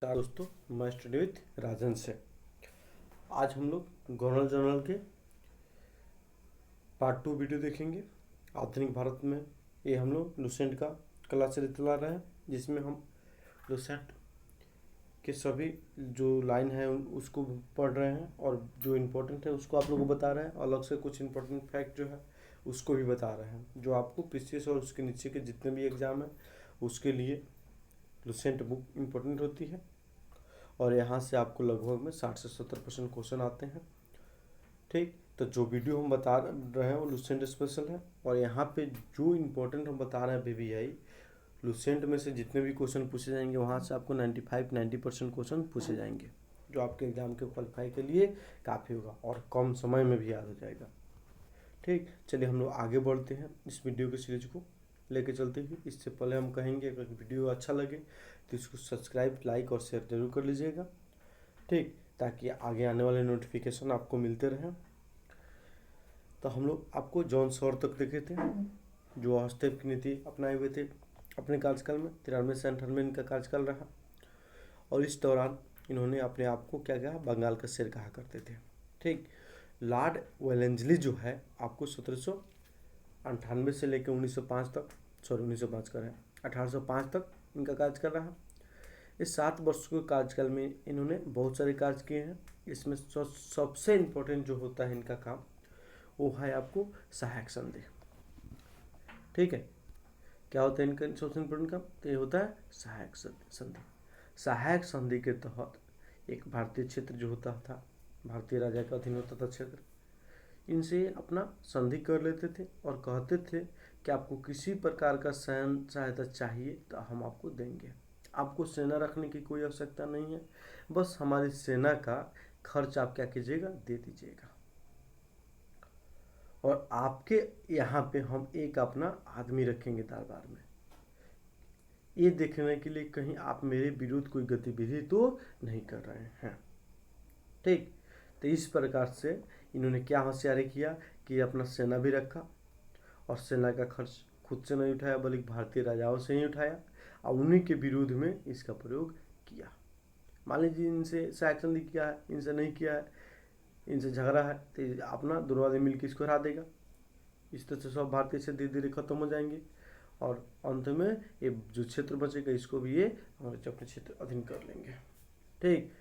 दोस्तों, मैं study with राजन से। आज हम लोग गवर्नर जनरल के पार्ट 2 वीडियो देखेंगे। आधुनिक भारत में ये हम लोग लुसेंट का कला चरित्र ला रहे हैं, जिसमें हम लुसेंट के सभी जो लाइन है उसको पढ़ रहे हैं और जो इम्पोर्टेंट है उसको आप लोगों को बता रहे हैं। अलग से कुछ इम्पोर्टेंट फैक्ट जो है उसको भी बता रहे हैं, जो आपको पीसीएस और उसके नीचे के जितने भी एग्ज़ाम हैं उसके लिए लुसेंट बुक इम्पोर्टेंट होती है। और यहाँ से आपको लगभग में 60 से 70% क्वेश्चन आते हैं। ठीक, तो जो वीडियो हम बता रहे हैं वो लुसेंट स्पेशल है। और यहाँ पे जो इम्पोर्टेंट हम बता रहे हैं बीबीआई लुसेंट में से जितने भी क्वेश्चन पूछे जाएंगे वहाँ से आपको 90% क्वेश्चन पूछे जाएंगे, जो आपके एग्जाम के क्वालिफाई के लिए काफ़ी होगा और कम समय में भी याद हो जाएगा। ठीक, चलिए हम लोग आगे बढ़ते हैं इस वीडियो के सीरीज को लेके चलते हुए। इससे पहले हम कहेंगे अगर वीडियो अच्छा लगे तो इसको सब्सक्राइब, लाइक और शेयर जरूर कर लीजिएगा। ठीक, ताकि आगे आने वाले नोटिफिकेशन आपको मिलते रहें। तो हम लोग आपको जॉन सॉर तक देखे थे, जो हस्तक्षेप की नीति अपनाए हुए थे अपने कार्यकाल में। 93 से 98 इनका कार्यकाल रहा और इस दौरान इन्होंने अपने आप को क्या कहा, बंगाल का शेर कहा करते थे। ठीक, लॉर्ड वेलेंसली जो है आपको 1798 से लेकर 1905 तक, 1905 का है, 1805 तक इनका कार्यकाल रहा। इस 7 वर्ष के कार्यकाल में इन्होंने बहुत सारे कार्य किए हैं। इसमें सबसे इम्पोर्टेंट जो होता है इनका काम वो है आपको सहायक संधि। ठीक है, क्या होता है इनका सबसे इम्पोर्टेंट काम? तो ये होता है सहायक संधि। सहायक संधि के तहत एक भारतीय क्षेत्र जो होता था, भारतीय राजा का अधीन होता था क्षेत्र, इनसे अपना संधि कर लेते थे और कहते थे कि आपको किसी प्रकार का सहायता चाहिए तो हम आपको देंगे। आपको सेना रखने की कोई आवश्यकता नहीं है, बस हमारी सेना का खर्च आप क्या कीजिएगा, दे दीजिएगा। और आपके यहाँ पे हम एक अपना आदमी रखेंगे दरबार में, ये देखने के लिए कहीं आप मेरे विरुद्ध कोई गतिविधि तो नहीं कर रहे हैं। ठीक, तो इस प्रकार से इन्होंने क्या होशियारी किया कि अपना सेना भी रखा और सेना का खर्च खुद से नहीं उठाया बल्कि भारतीय राजाओं से ही उठाया और उन्हीं के विरोध में इसका प्रयोग किया। मान लीजिए इनसे सहायक संधि किया है, इनसे नहीं किया है, इनसे झगड़ा है, तो अपना दोनों मिलकर इसको हरा देगा। इस तरह से सब भारतीय से धीरे धीरे खत्म हो जाएंगे और अंत में ये जो क्षेत्र बचेगा इसको भी ये हमारे अपने क्षेत्र अधीन कर लेंगे। ठीक,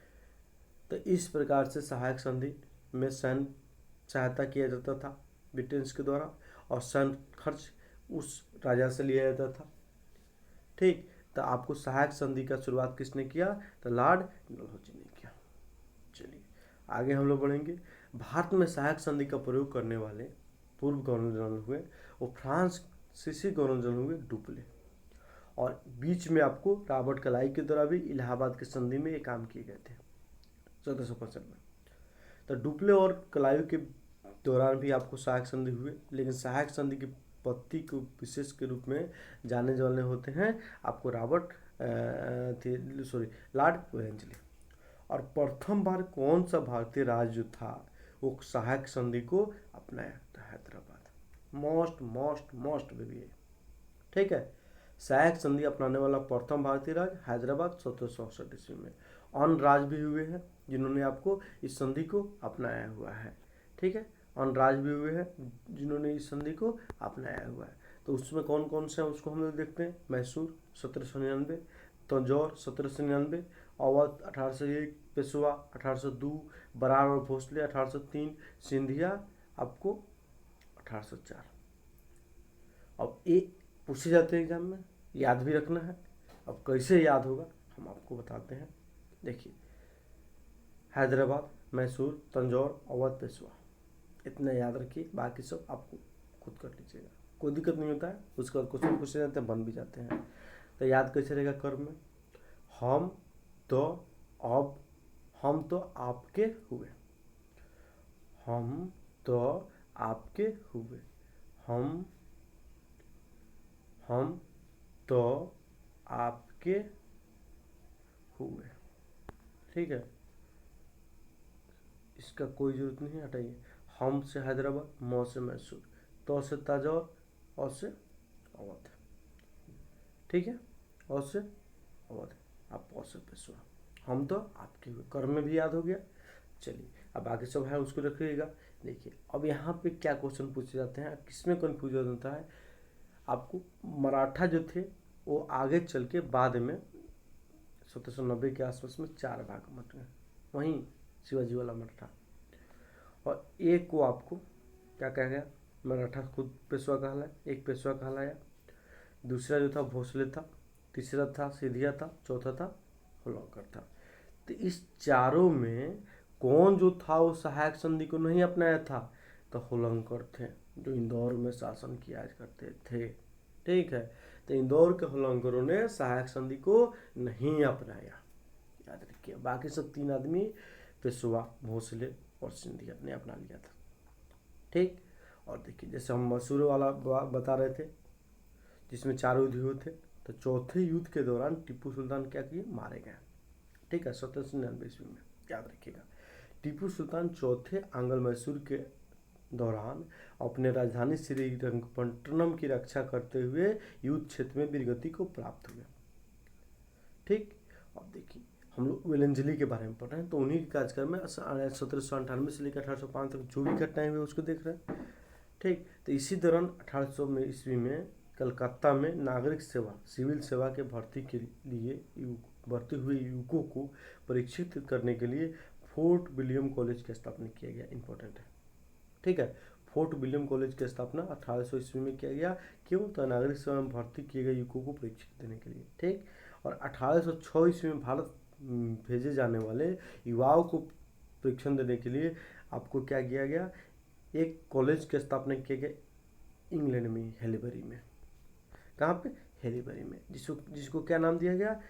तो इस प्रकार से सहायक संधि में सैन्य सहायता किया जाता था ब्रिटेन के द्वारा और सैन्य खर्च उस राजा से लिया जाता था। ठीक, तो आपको सहायक संधि का शुरुआत किसने किया? तो लॉर्ड डलहौजी ने किया। चलिए आगे हम लोग बढ़ेंगे। भारत में सहायक संधि का प्रयोग करने वाले पूर्व गवर्नर जनरल हुए वो फ्रांसीसी गवर्नर जनरल हुए डुप्ले। और बीच में आपको रॉबर्ट क्लाइव के द्वारा भी इलाहाबाद की संधि में ये काम किए गए थे 1765 में। तो डुप्ले और क्लाइव के दौरान भी आपको सहायक संधि हुए, लेकिन सहायक संधि की पत्ती को विशेष के रूप में जाने जाने होते हैं आपको लॉर्ड वेलेंसली। और प्रथम बार कौन सा भारतीय राज्य था वो सहायक संधि को अपनाया? तो Hyderabad. Most most most baby है। ठीक है, सहायक संधि अपनाने वाला प्रथम भारतीय राज्य हैदराबाद 1767 ईस्वी में। अन्य राज्य भी हुए हैं जिन्होंने आपको इस संधि को अपनाया हुआ है। ठीक है, अन्य राज्य भी हुए हैं जिन्होंने इस संधि को अपनाया हुआ है। तो उसमें कौन कौन से हैं उसको हम लोग देखते हैं। मैसूर 1799, तंजौर 1799, अवध 1801, पेशवा 1802, बरार और भोसले 1803, सिंधिया आपको 1804। अब ये पूछे जाते हैं एग्जाम में, याद भी रखना है। अब कैसे याद होगा हम आपको बताते हैं। देखिए, हैदराबाद, मैसूर, तंजौर, अवध, पेशवा, इतना याद रखिए, बाकी सब आपको खुद कर लीजिएगा, कोई दिक्कत नहीं होता है। उसके बाद क्वेश्चन पूछे जाते हैं, बन भी जाते हैं। तो याद कैसे रहेगा? कर्म में हम तो अब हम तो आपके हुए, हम तो आपके हुए, हम तो आपके हुए। ठीक है, इसका कोई जरूरत नहीं है, हटाइए। हम से हैदराबाद, म से मैसूर, तो से तंजौर, और से अवध। ठीक है, और से अवध, आप और से पेशवा। हम तो आपके कर्म में भी याद हो गया। चलिए अब आगे सब है उसको रखिएगा। देखिए अब यहाँ पे क्या क्वेश्चन पूछे जाते हैं, किसमें कन्फ्यूजन होता है आपको। मराठा जो थे वो आगे चल के बाद में 1790 के आसपास में 4 भाग बट गए, वहीं शिवाजी वाला मराठा। और एक को आपको क्या कहा गया, मराठा खुद पेशवा कहलाया, एक पेशवा कहलाया, दूसरा जो था भोसले था, तीसरा था सिंधिया था, चौथा था होलकर था। तो इस चारों में कौन जो था वो सहायक संधि को नहीं अपनाया था, तो होलकर थे जो इंदौर में शासन किया करते थे। ठीक है, तो इंदौर के होलकरों ने सहायक संधि को नहीं अपनाया, याद रखिए। बाकी सब 3 आदमी पेशवा, भोसले और सिंधिया ने अपना लिया था। ठीक, और देखिए जैसे हम मसूर वाला बता रहे थे जिसमें 4 युद्ध हुए थे, तो चौथे युद्ध के दौरान टीपू सुल्तान क्या किए, मारे गए। ठीक है, 1799 ईस्वी में, याद रखिएगा। टीपू सुल्तान चौथे आंग्ल मैसूर के दौरान अपने राजधानी श्रीरंगपट्टनम की रक्षा करते हुए युद्ध क्षेत्र में वीरगति को प्राप्त हुए। ठीक, अब देखिए हम लोग वेलंजली के बारे में पढ़ रहे हैं, तो उन्हीं के कार्यक्रम में 1798 से लेकर 1805 तक जो भी घटनाएं हुई उसको देख रहे हैं। ठीक, तो इसी दौरान 1800 ईस्वी में कलकत्ता में नागरिक सेवा, सिविल सेवा के भर्ती के लिए भर्ती हुए युवकों को परीक्षित करने के लिए फोर्ट विलियम कॉलेज की स्थापना किया गया। इंपॉर्टेंट है। ठीक है, फोर्ट विलियम कॉलेज की स्थापना 1800 ईस्वी में किया गया। क्यों, तो नागरिक सेवा में भर्ती किए गए युवकों को परीक्षित देने के लिए। ठीक, और 1806 ईस्वी में भारत भेजे जाने वाले युवाओं को परीक्षण देने के लिए आपको क्या किया गया, एक कॉलेज की स्थापना किया गया इंग्लैंड में, हेलीबरी में। कहाँ पे, हेलीबरी में, जिसको क्या नाम दिया गया,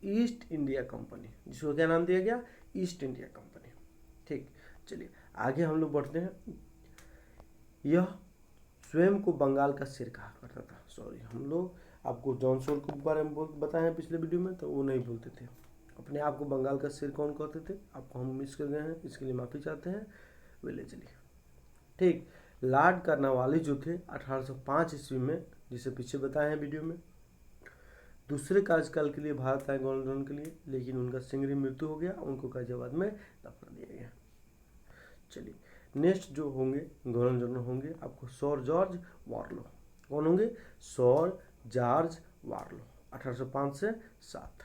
ईस्ट इंडिया कंपनी, जिसको क्या नाम दिया गया, ईस्ट इंडिया कंपनी। ठीक, चलिए आगे हम लोग बढ़ते हैं। यह स्वयं को बंगाल का सिर कहा करता था। सॉरी, हम लोग आपको जॉन सोल के बारे में बताए हैं पिछले वीडियो में, तो वो नहीं बोलते थे, अपने आप को बंगाल का सिर कौन कहते थे, आपको हम मिस कर गए हैं, इसके लिए माफ़ी चाहते हैं। वेलेजली। ठीक, लॉर्ड कर्नवालिस जो थे 1805 ईस्वी में, जिसे पीछे बताए हैं वीडियो में, दूसरे कार्यकाल के लिए भारत आए गवर्नर के लिए, लेकिन उनका शीघ्र मृत्यु हो गया, उनको गाजियाबाद में दफना दिया गया। चलिए नेक्स्ट जो होंगे गवर्नर जनरल होंगे आपको सर जॉर्ज वार्लो। कौन होंगे, सर जॉर्ज वार्लो। 1805 से 7,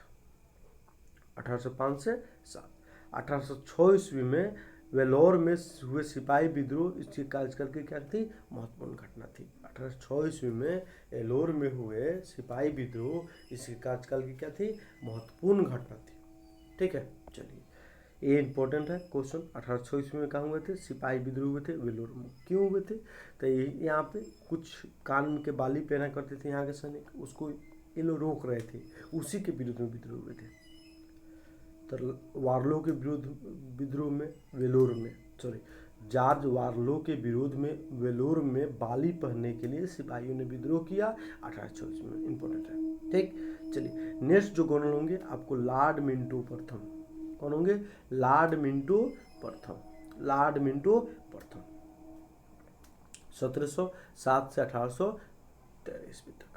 1805 से 7। 1806 ईस्वी में वेलोर में हुए सिपाही विद्रोह इसके कार्यकाल की क्या थी, महत्वपूर्ण घटना थी। 1806 ईस्वी में वेलोर में हुए सिपाही विद्रोह इसके कार्यकाल की क्या थी, महत्वपूर्ण घटना थी। ठीक है, चलिए ये इंपॉर्टेंट है क्वेश्चन। 1806 ईस्वी में कहाँ हुए थे, सिपाही विद्रोह हुए थे वेलोर में। क्यों हुए थे, तो यहाँ पे कुछ कान के बाली पहना करते थे यहाँ के सैनिक, उसको ये लोग रोक रहे थे, उसी के विरोध में विद्रोह हुए थे। तो वार्लो के विद्रोह में वेलोर में, जॉर्ज वार्लो के विरोध में वेलोर में बाली पहनने के लिए सिपाहियों ने विद्रोह किया 1806 में। इंपॉर्टेंट है। ठीक, चलिए नेक्स्ट जो गवर्नर होंगे आपको लॉर्ड मिंटो प्रथम। कौन होंगे, लॉर्ड मिंटो प्रथम। लॉर्ड मिंटो प्रथम 1707 से 1813 ईस्वी तक।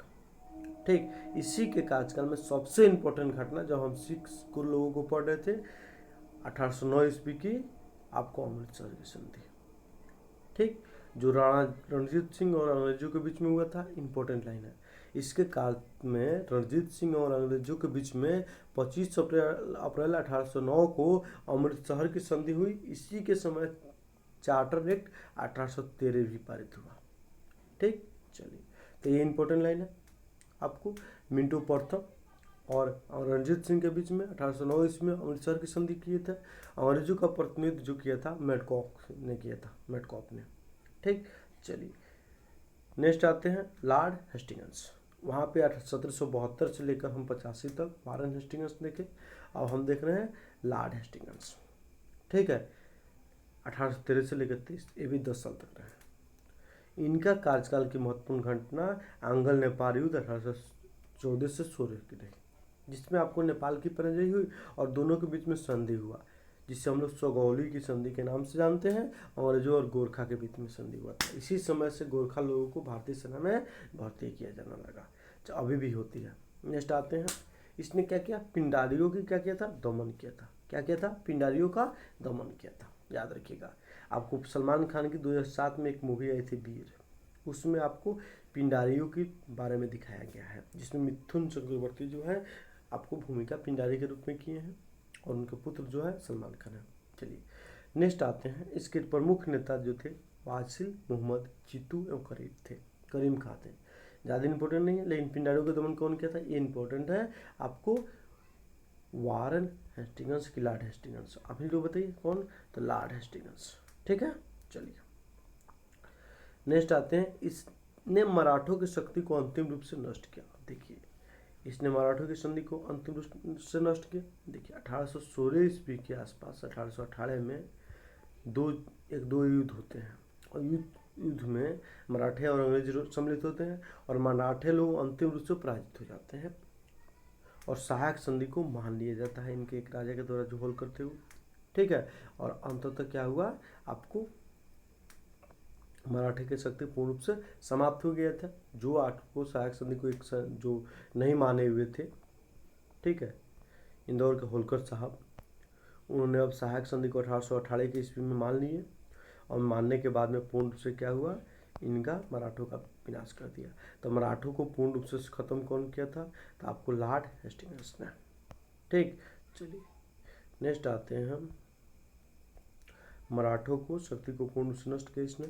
ठीक, इसी के कार्यकाल में सबसे इंपॉर्टेंट घटना जब हम सिख को लोगों को पढ़ रहे थे, 1809 ईस्वी की आपको अमृतसर की संधि। ठीक, जो राणा रणजीत सिंह और अंग्रेजों के बीच में हुआ था। इंपॉर्टेंट लाइन है, इसके काल में रणजीत सिंह और अंग्रेजों के बीच में 25 अप्रैल 1809 को अमृतसर की संधि हुई। इसी के समय चार्टर एक्ट 1813 भी पारित हुआ। ठीक, चलिए तो ये इंपॉर्टेंट लाइन है आपको। मिंटो प्रथम और रणजीत सिंह के बीच में 1809 ईस्वी में अमृतसर की संधि किए थे। अंग्रेजों का प्रतिनिधित्व जो किया था मेडकॉक ने किया था, मेडकॉक ने। ठीक, चलिए नेक्स्ट आते हैं लॉर्ड हेस्टिंग्स। वहाँ पे 1772 से लेकर हम 85 तक वारन हेस्टिंग्स देखे। अब हम देख रहे हैं लॉर्ड हेस्टिंग्स। ठीक है, 1813 से लेकर 23, ये भी 10 साल तक रहे। इनका कार्यकाल की महत्वपूर्ण घटना आंग्ल नेपाल युद्ध 1814 से 16 की रही, जिसमें आपको नेपाल की पराजय हुई और दोनों के बीच में संधि हुआ, जिसे हम लोग सगौली की संधि के नाम से जानते हैं। अंग्रेजों और गोरखा के बीच में संधि हुआ था। इसी समय से गोरखा लोगों को भारतीय सेना में भर्ती किया जाने लगा, अभी भी होती है। नेक्स्ट आते हैं इसने क्या किया, पिंडारियों की क्या किया था, दमन किया था। क्या किया था, पिंडारियों का दमन किया था, याद रखिएगा। आपको सलमान खान की 2007 में एक मूवी आई थी वीर, उसमें आपको पिंडारियों के बारे में दिखाया गया है, जिसमें मिथुन चक्रवर्ती जो है आपको भूमिका पिंडारी के रूप में किए हैं और उनके पुत्र जो है सलमान खान है। चलिए नेक्स्ट आते हैं, इसके प्रमुख नेता जो थे वासिल मोहम्मद जीतू एवं करीम खां थे। ज़्यादा इंपॉर्टेंट नहीं है, लेकिन पिंडारियों का दमन कौन किया था ये इंपॉर्टेंट है आपको, वारन हेस्टिंग्स की लॉर्ड हेस्टिंग्स। अभी जो बताइए कौन, तो लॉर्ड हेस्टिंग्स, ठीक है। चलिए नेक्स्ट आते हैं, इसने मराठों की शक्ति को अंतिम रूप से नष्ट किया। देखिए इसने मराठों की संधि को अंतिम रूप से नष्ट किया। देखिए 1816 ईस्वी के आसपास 1818 में दो युद्ध होते हैं और युद्ध में मराठे और अंग्रेज सम्मिलित होते हैं और मराठे लोग अंतिम रूप से पराजित हो जाते हैं और सहायक संधि को मान लिया जाता है इनके एक राजा के द्वारा जो होल करते हुए, ठीक है। और अंततः क्या हुआ, आपको मराठे की शक्ति पूर्ण रूप से समाप्त हो गया था। जो आपको सहायक संधि को एक जो नहीं माने हुए थे, ठीक है, इंदौर के होलकर साहब, उन्होंने अब सहायक संधि को 1818 की ईस्वी में मान लिए और मानने के बाद में पूर्ण रूप से क्या हुआ, इनका मराठों का विनाश कर दिया। तो मराठों को पूर्ण रूप से खत्म कौन किया था, तो आपको लॉर्ड हेस्टिंग्स ने, ठीक। चलिए नेक्स्ट आते हैं हम, मराठों को शक्ति को पूर्ण रूप से नष्ट किया इसने,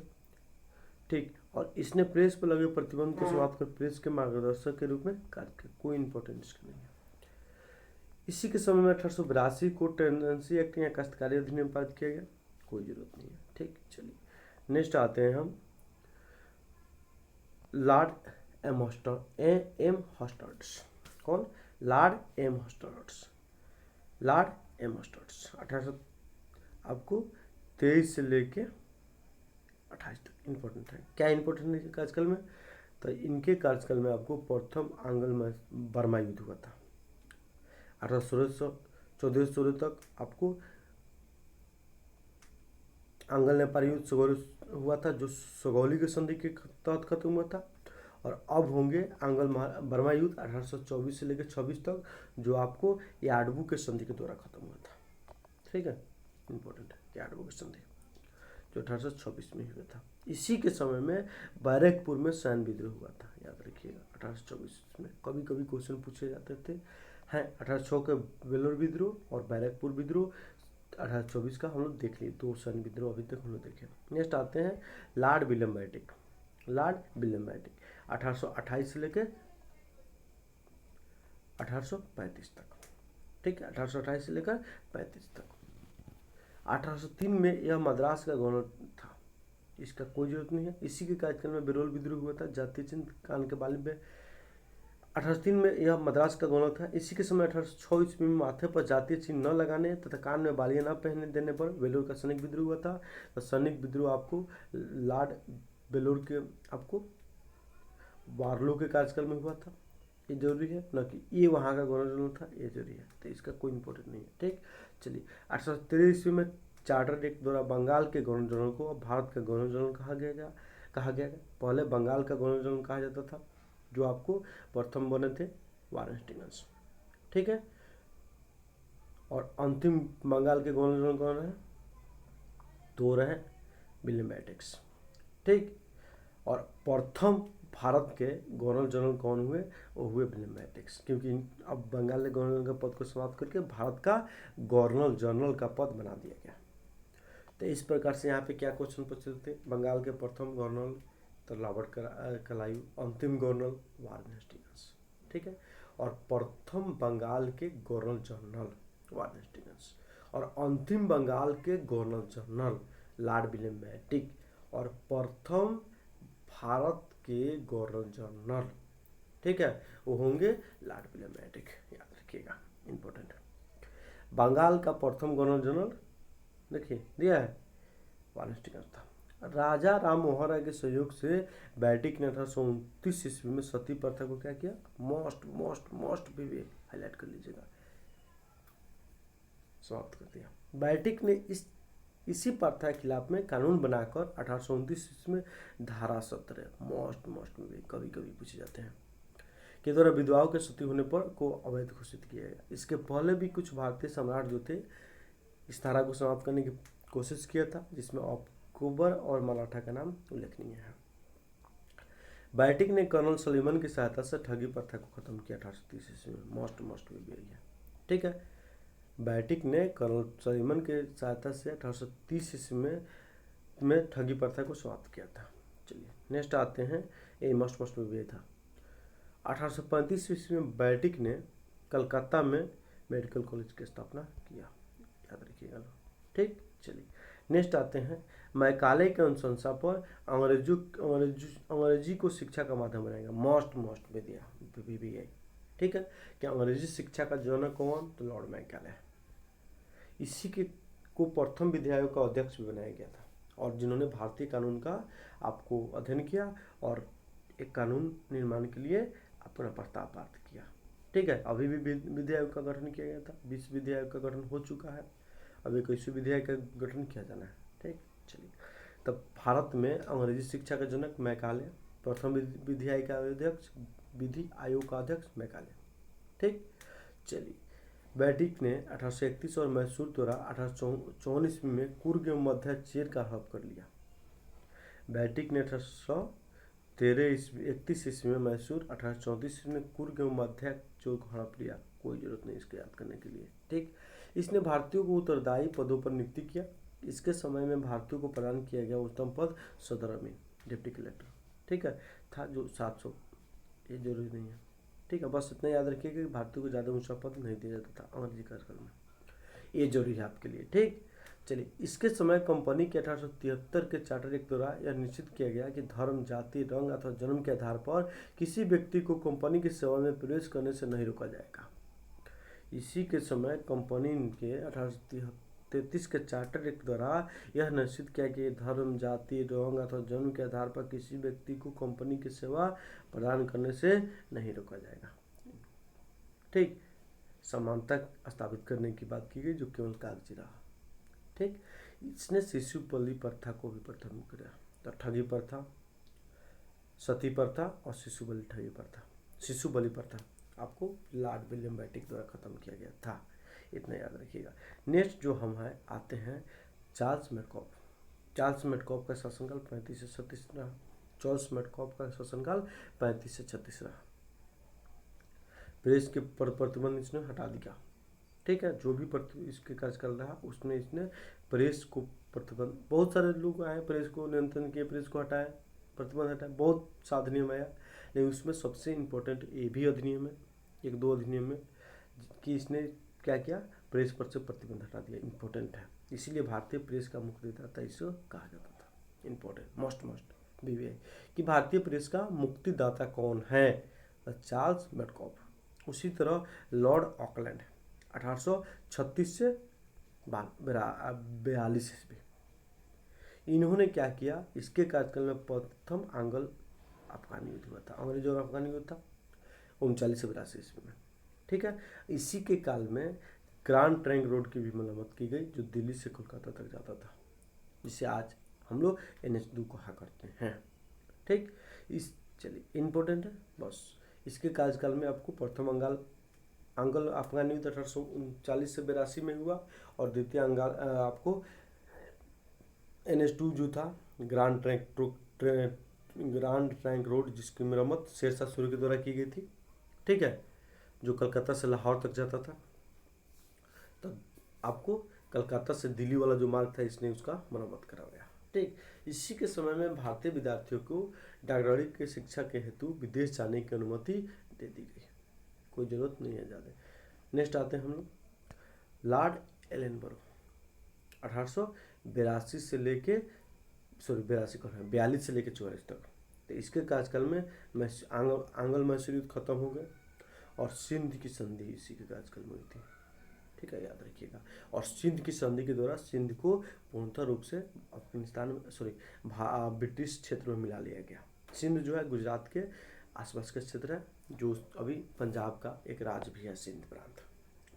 ठीक। और इसने प्रेस पर लगे प्रतिबंध को समाप्त कर प्रेस के मार्गदर्शक के रूप में कार्य किया। कोई इंपॉर्टेंट इसका नहीं है। इसी के समय में 1882 को टेंडेंसी एक्ट या काश्तकारी अधिनियम पारित किया गया, कोई जरूरत नहीं है, ठीक। चलिए नेक्स्ट आते हैं हम, लॉर्ड एम हस्टर्ड्स। कौन, लॉर्ड एम हस्टर्ड्स। लॉर्ड एम हस्टर्ड्स 1800 आपको 23 से लेके 28 तक इंपॉर्टेंट है। क्या इंपॉर्टेंट है कार्यकाल में, तो इनके कार्यकाल में आपको प्रथम आंग्ल बर्मा युद्ध हुआ था। 1814 तक आपको आंग्ल नेपाल युद्ध हुआ था जो सगौली के संधि के तहत खत्म हुआ था। और अब होंगे आंग्ल बर्मा युद्ध 1824 से लेकर 26 तक, जो आपको याडबू के संधि के द्वारा खत्म हुआ था, ठीक है, इंपॉर्टेंट है। याडबू के संधि जो 1826 में हुआ था। इसी के समय में बैरकपुर में सैन्य विद्रोह हुआ था, याद रखिएगा 1824 में। कभी कभी क्वेश्चन पूछे जाते थे हैं। 1806 के वेलोर विद्रोह और बैरकपुर विद्रोह, 1824 का हम लोग देख लिए, 2 सैन्य विद्रोह अभी तक हम लोग देखे। नेक्स्ट आते हैं Lord William Bentinck. Lord William Bentinck 1828 से लेकर 1835 तक, ठीक है, 1828 से लेकर 35 तक। 1803 में यह मद्रास का गवर्नर था, इसका कोई जरूरत नहीं है। इसी के कार्यकाल में बेरोल विद्रोह हुआ था, जातीय चिन्ह कान के बाली में। 1803 में यह मद्रास का गवर्नर था। इसी के समय 1806 ईस्वी में माथे पर जातीय चिन्ह न लगाने तथा कान में बालियां न पहनने देने पर वेलोर का सैनिक विद्रोह हुआ था। तो सैनिक विद्रोह आपको लॉर्ड वेलोर के आपको वार्लो के कार्यकाल में हुआ था, ये जरूरी है, न कि ये वहाँ का गवर्नर जनरल था, ये जरूरी है। तो इसका कोई इंपॉर्टेंट नहीं है, ठीक। चलिए 1813 ईस्वी में चार्टर एक्ट द्वारा बंगाल के गवर्नर जनरल को अब भारत का गवर्नर जनरल कहा गया। पहले बंगाल का गवर्नर जनरल कहा जाता था, जो आपको प्रथम बने थे वारन हेस्टिंग्स, ठीक है। और अंतिम बंगाल के गवर्नर जनरल कौन है, 2 रहे विलियम बेंटिक, ठीक। और प्रथम भारत के गवर्नर जनरल कौन हुए, वो हुए विलियम बेंटिक, क्योंकि अब बंगाल ने गवर्नर जनरल का पद को समाप्त करके भारत का गवर्नर जनरल का पद बना दिया गया। तो इस प्रकार से यहाँ पे क्या क्वेश्चन पूछे थे, बंगाल के प्रथम गवर्नर तो रॉबर्ट क्लाइव, अंतिम गवर्नर वारन हेस्टिंग्स, ठीक है। और प्रथम बंगाल के गवर्नर जनरल वारन हेस्टिंग्स और अंतिम बंगाल के governor general Lord William Bentinck और प्रथम भारत के गवर्नर जनरल, ठीक है, वो होंगे लॉर्ड विलियम बेंटिक, याद रखिएगा, इंपॉर्टेंट है। बंगाल का प्रथम गवर्नर जनरल देखिए दिया है वारन हेस्टिंग्स था। राजा राम मोहन राय के सहयोग से बेंटिक ने 1829 ईस्वी में सती प्रथा को क्या किया, मोस्ट भी हाईलाइट कर लीजिएगा, समाप्त कर दिया। बेंटिक ने इसी प्रथा के खिलाफ में कानून बनाकर 1829 ईस्वी में धारा 17 मोस्ट भी कभी पूछे जाते हैं के द्वारा विधवाओं के सती होने पर को अवैध घोषित किया गया। इसके पहले भी कुछ भारतीय सम्राट जो थे इस धारा को समाप्त करने की कोशिश किया था, जिसमें अकबर और मराठा का नाम उल्लेखनीय है। बैटिक ने कर्नल सलीमन की सहायता से ठगी प्रथा को खत्म किया 1830 ईस्वी में। मस्ट भी है, ठीक है। बैटिक ने कर्नल सलीमन के सहायता से 1830 ईस्वी में ठगी प्रथा को समाप्त किया था। चलिए नेक्स्ट आते हैं, ये मस्ट भी था। 1835 ईस्वी में बैटिक ने कलकत्ता में मेडिकल कॉलेज की स्थापना किया, याद रखिएगा, ठीक। चलिए नेक्स्ट आते हैं, मैकाले के अनुशंसा पर अंग्रेजी को शिक्षा का माध्यम बनाएगा। मस्ट विद्या, ठीक है। क्या अंग्रेजी शिक्षा का जनक कौन? तो लॉर्ड मैकाले। इसी के को प्रथम विधि आयोग का अध्यक्ष भी बनाया गया था, और जिन्होंने भारतीय कानून का आपको अध्ययन किया और एक कानून निर्माण के लिए अपना प्रस्ताव पारित किया, ठीक है। अभी भी विधि आयोग का गठन किया गया था, 20 विधि आयोग का गठन हो चुका है, अभी 21 विधि आयोग का गठन किया जाना है, ठीक। चलिए तब भारत में अंग्रेजी शिक्षा का जनक मैकाले, प्रथम विधि आयोग का अध्यक्ष, विधि आयोग का अध्यक्ष मैकाले, ठीक। चलिए बैटिक ने 1831 और मैसूर द्वारा 1854 में कुर्ग एवं मध्य चेर का हड़प कर लिया। बैटिक ने 1831 ईस्वी में मैसूर, 1834 में कुर्ग एवं मध्य चोर को हड़प लिया। कोई जरूरत नहीं इसको याद करने के लिए, ठीक। इसने भारतीयों को उत्तरदायी पदों पर नियुक्ति किया। इसके समय में भारतीयों को प्रदान किया गया उच्चतम पद सदर अमीन, डिप्टी कलेक्टर, ठीक है, था, जो 700, ये जरूरी नहीं है, ठीक है। बस इतना याद रखिएगा कि भारतीयों को ज़्यादा ऊंचा पद नहीं दिया जाता था अंग्रेजी कार्यकाल में, ये जरूरी है आपके लिए, ठीक। चलिए इसके समय कंपनी के 1873 के चार्टर एक्ट द्वारा यह निश्चित किया गया कि धर्म, जाति, रंग अथवा जन्म के आधार पर किसी व्यक्ति को कंपनी की सेवा में प्रवेश करने से नहीं रोका जाएगा। इसी के समय कंपनी के 1833 के चार्टर एक्ट द्वारा यह निश्चित किया कि धर्म, जाति, रंग अथवा जन्म के आधार पर किसी व्यक्ति को कंपनी की सेवा प्रदान करने से नहीं रोका जाएगा, ठीक। समानता स्थापित करने की बात की गई, जो केवल कागजी रहा, ठीक। इसने शिशु बलि प्रथा को भी प्रथम किया, तो ठगी प्रथा, सती प्रथा और शिशु बलि प्रथा आपको लॉर्ड विलियम बैटिक द्वारा खत्म किया गया था, इतना याद रखिएगा। नेक्स्ट जो हम है आते हैं चार्ल्स मेडकॉफ का शासनकाल 35 से 36 रहा। चार्ल्स मेडकॉफ का शासनकाल 35 से 36 रहा। प्रेस के पर प्रतिबंध इसने हटा दिया, ठीक है। जो भी इसके कार्यकाल रहा उसमें इसने प्रेस को प्रतिबंध, बहुत सारे लोग आए प्रेस को नियंत्रण किए, प्रेस को हटाए, प्रतिबंध हटाए, बहुत सा अधिनियम आया, लेकिन उसमें सबसे इम्पोर्टेंट ये भी अधिनियम है, 1-2 अधिनियम में, कि इसने क्या किया, प्रेस पर से प्रतिबंध हटा दिया, इम्पोर्टेंट है। इसीलिए भारतीय प्रेस का मुक्तिदाता इसे कहा जाता था, इम्पोर्टेंट मस्ट बीबीआई, कि भारतीय प्रेस का मुक्तिदाता कौन है? Charles Metcalfe. उसी तरह लॉर्ड ऑकलैंड 1836 से 42 ईस्वी, इन्होंने क्या किया, इसके कार्यकाल में प्रथम आंग्ल अफगानी युद्ध हुआ था, अंग्रेज और अफगानी युद्ध था 39 से 82 ईस्वी में, ठीक है। इसी के काल में ग्रांड ट्रंक रोड की भी मरम्मत की गई, जो दिल्ली से कोलकाता तक जाता था, जिसे आज हम लोग NH2 कहा करते हैं, ठीक। इस चलिए इम्पोर्टेंट है बस। इसके कार्यकाल में आपको प्रथम आंग्ल अफगानी युद्ध 1839 से 82 में हुआ, और द्वितीय आपको NH2 जो था ग्रांड ट्रंक रोड, जिसकी मरम्मत शेरशाह सूरी के द्वारा की गई थी, ठीक है, जो कलकत्ता से लाहौर तक जाता था। तो आपको कलकत्ता से दिल्ली वाला जो मार्ग था, इसने उसका मरम्मत कराया, ठीक। इसी के समय में भारतीय विद्यार्थियों को डॉक्टरी की शिक्षा के हेतु विदेश जाने की अनुमति दे दी गई, कोई ज़रूरत नहीं है ज़्यादा। नेक्स्ट आते हैं हम लोग लॉर्ड एलनबरो, 1882 से लेके 42 से लेके 44 तक। तो इसके कार्यकाल में आंग्ल मैसूर युद्ध खत्म हो गए, और सिंध की संधि इसी के कार्यकाल में हुई थी, ठीक है, याद रखिएगा। और सिंध की संधि के द्वारा सिंध को पूर्णतः रूप से ब्रिटिश क्षेत्र में मिला लिया गया। सिंध जो है गुजरात के आसपास का क्षेत्र है, जो अभी पंजाब का एक राज्य भी है, सिंध प्रांत,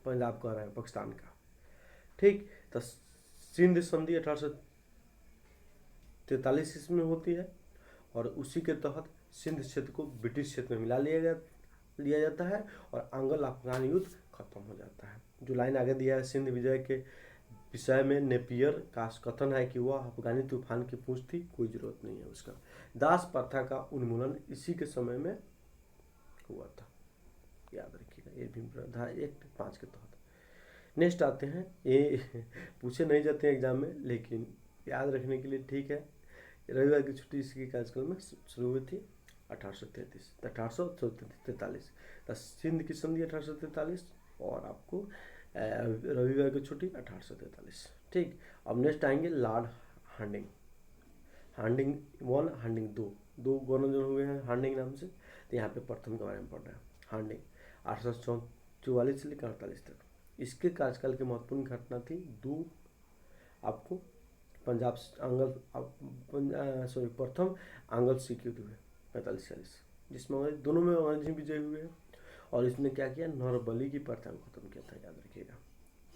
पंजाब का रहा है, पाकिस्तान का, ठीक। तो सिंध संधि 1843 ईस्वी में होती है, और उसी के तहत सिंध क्षेत्र को ब्रिटिश क्षेत्र में मिला लिया गया, लिया जाता है और अंगल अफगान युद्ध खत्म हो जाता है। जो लाइन आगे दिया है, सिंध विजय के विषय में नेपियर का कथन है कि वह अफगानी तूफान की पूंछ थी, कोई जरूरत नहीं है उसका। दास प्रथा का उन्मूलन इसी के समय में हुआ था, याद रखिएगा, ये भी धारा 1(5) के तहत। नेक्स्ट आते हैं, ये पूछे नहीं जाते हैं एग्जाम में, लेकिन याद रखने के लिए ठीक है। रविवार की छुट्टी इसके कार्यक्रम में शुरू हुई थी 1843। सिंध की संधि 1843 और आपको रविवार की छुट्टी 1843। ठीक, अब नेक्स्ट आएंगे लॉर्ड हार्डिंग। हार्डिंग 1, हार्डिंग 2, दो गवर्नर हुए हैं हार्डिंग नाम से। तो यहाँ पे प्रथम के बारे में पढ़ रहे हैं। हार्डिंग 1844 से लेकर 48 तक। इसके कार्यकाल की महत्वपूर्ण घटना थी दो, आपको पंजाब प्रथम आंग्ल सिख युद्ध हुए 45-46, जिसमें दोनों में अंग्रेज विजय हुए हैं। और इसने क्या किया, नौरबली की प्रथा को खत्म किया था, याद रखिएगा।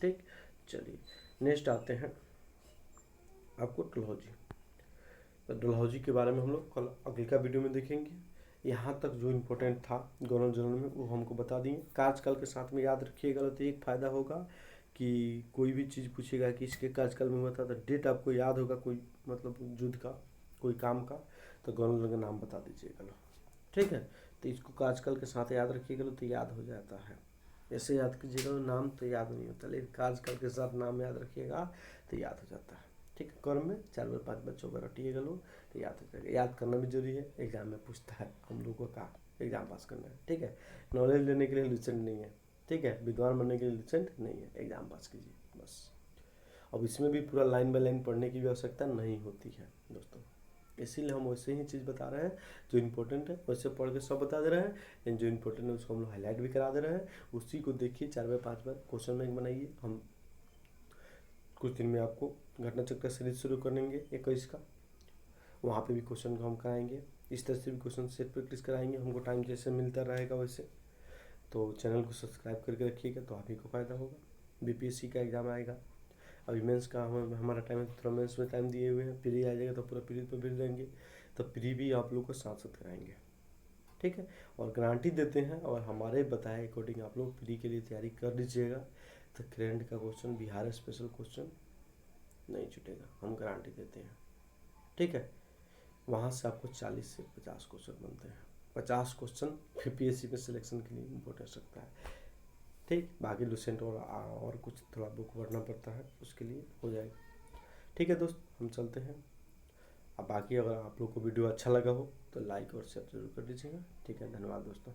ठीक, चलिए नेक्स्ट आते हैं आपको डलहौजी। तो डलहौजी के बारे में हम लोग कल अगले का वीडियो में देखेंगे। यहाँ तक जो इम्पोर्टेंट था गवर्नर जनरल में वो हमको बता दिए। कार्यकाल के साथ में याद रखिएगा, तो एक फ़ायदा होगा कि कोई भी चीज़ पूछेगा कि इसके कार्यकाल में हुआ था, तो डेट आपको याद होगा, कोई मतलब युद्ध का, कोई काम का, तो गवर्नर का नाम बता दीजिएगा। ठीक है, तो इसको कार्यकाल के साथ याद रखिएगा तो याद हो जाता है। ऐसे याद कीजिएगा नाम तो याद नहीं होता, लेकिन कार्यकाल के साथ नाम याद रखिएगा तो याद हो जाता है। ठीक है, क्रम में 4 बार 5 बार 6 बार रटिएगा लोग तो याद हो जाएगा। याद करना भी जरूरी है, एग्जाम में पूछता है हम लोगों का एग्जाम पास करना है। ठीक है, नॉलेज लेने के लिए लुसेंट नहीं है, ठीक है, विद्वान बनने के लिए लुसेंट नहीं है, एग्जाम पास कीजिए बस। अब इसमें भी पूरा लाइन बाय लाइन पढ़ने की भी आवश्यकता नहीं होती है दोस्तों, इसीलिए हम वैसे ही चीज़ बता रहे हैं। जो इम्पोर्टेंट है वैसे पढ़ के सब बता दे रहे हैं, लेकिन जो इम्पोर्टेंट है उसको हम लोग हाईलाइट भी करा दे रहे हैं। उसी को देखिए, 4 बार 5 बार क्वेश्चन बैंक बनाइए। हम कुछ दिन में आपको घटना चक्र सीरीज शुरू करेंगे 21 का, वहाँ पे भी क्वेश्चन को हम कराएंगे। इस तरह से भी क्वेश्चन सेट प्रैक्टिस कराएंगे, हमको टाइम जैसे मिलता रहेगा वैसे। तो चैनल को सब्सक्राइब करके रखिएगा, तो आप ही को फ़ायदा होगा। बीपीएससी का एग्ज़ाम आएगा, अभी मेंस का हमारा टाइम है, थोड़ा मेंस में टाइम दिए हुए हैं। प्री आ जाएगा तो पूरा प्री पर फिर देंगे, तो प्री भी आप लोग को साथ साथ कराएंगे। ठीक है, और गारंटी देते हैं, और हमारे बताए अकॉर्डिंग आप लोग प्री के लिए तैयारी कर लीजिएगा, तो करंट का क्वेश्चन, बिहार स्पेशल क्वेश्चन नहीं छूटेगा, हम गारंटी देते हैं। ठीक है, वहाँ से आपको 40 से 50 क्वेश्चन बनते हैं। 50 क्वेश्चन बीपीएससी में सिलेक्शन के लिए इम्पोर्टेंस रखता है। ठीक, बाकी लुसेंट और कुछ थोड़ा बुक पढ़ना पड़ता है, उसके लिए हो जाएगा। ठीक है दोस्त, हम चलते हैं। अब बाकी अगर आप लोग को वीडियो अच्छा लगा हो तो लाइक और शेयर जरूर कर दीजिएगा। ठीक है, धन्यवाद दोस्तों।